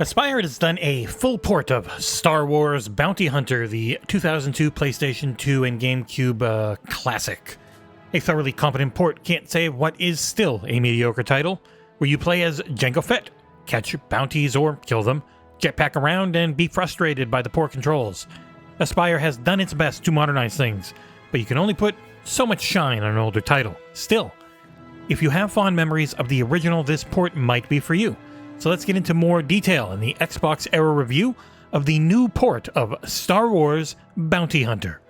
Aspire has done a full port of Star Wars Bounty Hunter, the 2002 PlayStation 2 and GameCube classic. A thoroughly competent port can't say what is still a mediocre title, where you play as Jango Fett, catch bounties or kill them, jetpack around, and be frustrated by the poor controls. Aspire has done its best to modernize things, but you can only put so much shine on an older title. Still, if you have fond memories of the original, this port might be for you. So let's get into more detail in the XboxEra review of the new port of Star Wars Bounty Hunter.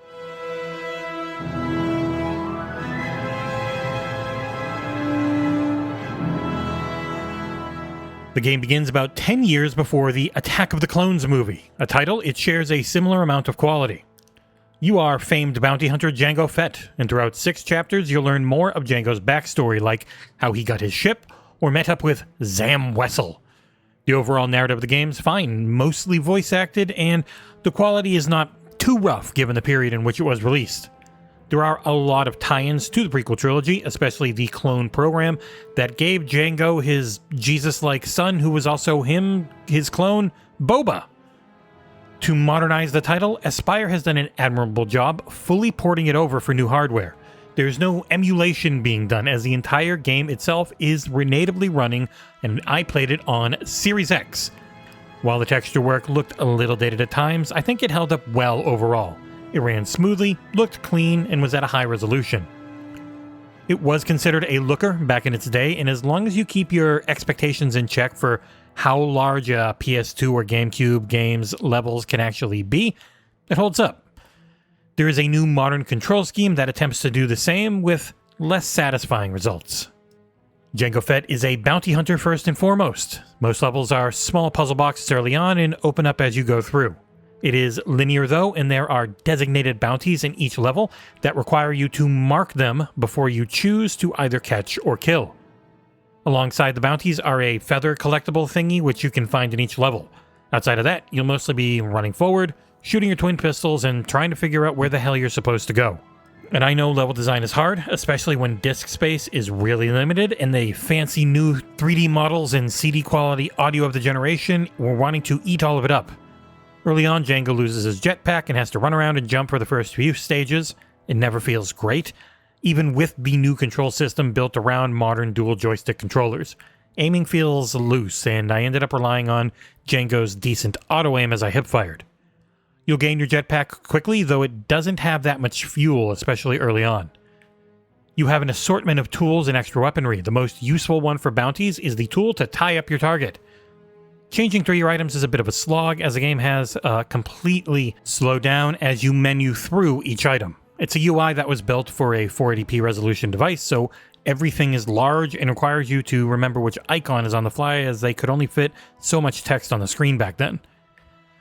The game begins about 10 years before the Attack of the Clones movie, a title it shares a similar amount of quality. You are famed bounty hunter Jango Fett, and throughout 6 chapters you'll learn more of Jango's backstory, like how he got his ship, or met up with Zam Wessel. The overall narrative of the game is fine, mostly voice acted, and the quality is not too rough given the period in which it was released. There are a lot of tie-ins to the prequel trilogy, especially the clone program that gave Jango his Jesus-like son, who was also his clone, Boba. To modernize the title, Aspire has done an admirable job fully porting it over for new hardware. There's no emulation being done, as the entire game itself is natively running, and I played it on Series X. While the texture work looked a little dated at times, I think it held up well overall. It ran smoothly, looked clean, and was at a high resolution. It was considered a looker back in its day, and as long as you keep your expectations in check for how large a PS2 or GameCube game's levels can actually be, it holds up. There is a new modern control scheme that attempts to do the same with less satisfying results. Jango Fett is a bounty hunter first and foremost. Most levels are small puzzle boxes early on and open up as you go through. It is linear though, and there are designated bounties in each level that require you to mark them before you choose to either catch or kill. Alongside the bounties are a feather collectible thingy which you can find in each level. Outside of that, you'll mostly be running forward, shooting your twin pistols, and trying to figure out where the hell you're supposed to go. And I know level design is hard, especially when disk space is really limited, and the fancy new 3D models and CD quality audio of the generation were wanting to eat all of it up. Early on, Jango loses his jetpack and has to run around and jump for the first few stages. It never feels great, even with the new control system built around modern dual joystick controllers. Aiming feels loose, and I ended up relying on Jango's decent auto-aim as I hip-fired. You'll gain your jetpack quickly, though it doesn't have that much fuel, especially early on. You have an assortment of tools and extra weaponry. The most useful one for bounties is the tool to tie up your target. Changing through your items is a bit of a slog, as the game has completely slowed down as you menu through each item. It's a UI that was built for a 480p resolution device, so everything is large and requires you to remember which icon is on the fly, as they could only fit so much text on the screen back then.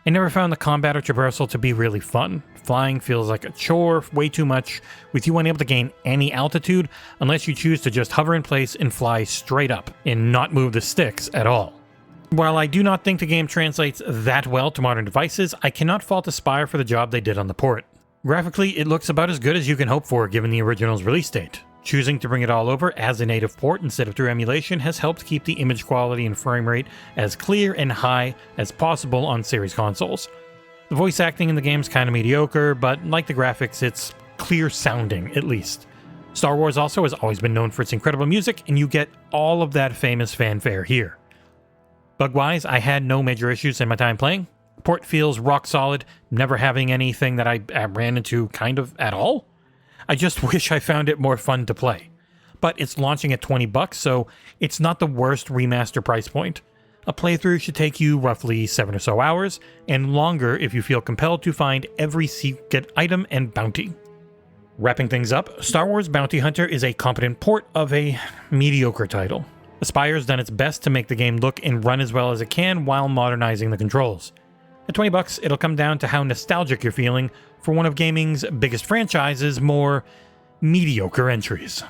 I never found the combat or traversal to be really fun. Flying feels like a chore, way too much, with you unable to gain any altitude unless you choose to just hover in place and fly straight up and not move the sticks at all. While I do not think the game translates that well to modern devices, I cannot fault Aspire for the job they did on the port. Graphically, it looks about as good as you can hope for given the original's release date. Choosing to bring it all over as a native port instead of through emulation has helped keep the image quality and frame rate as clear and high as possible on series consoles. The voice acting in the game's kinda mediocre, but like the graphics, it's clear sounding, at least. Star Wars also has always been known for its incredible music, and you get all of that famous fanfare here. Bug-wise, I had no major issues in my time playing. The port feels rock solid, never having anything that I ran into kind of at all. I just wish I found it more fun to play. But it's launching at $20, so it's not the worst remaster price point. A playthrough should take you roughly 7 or so hours, and longer if you feel compelled to find every secret item and bounty. Wrapping things up, Star Wars Bounty Hunter is a competent port of a mediocre title. Aspire's done its best to make the game look and run as well as it can while modernizing the controls. At $20, it'll come down to how nostalgic you're feeling for one of gaming's biggest franchises' more mediocre entries.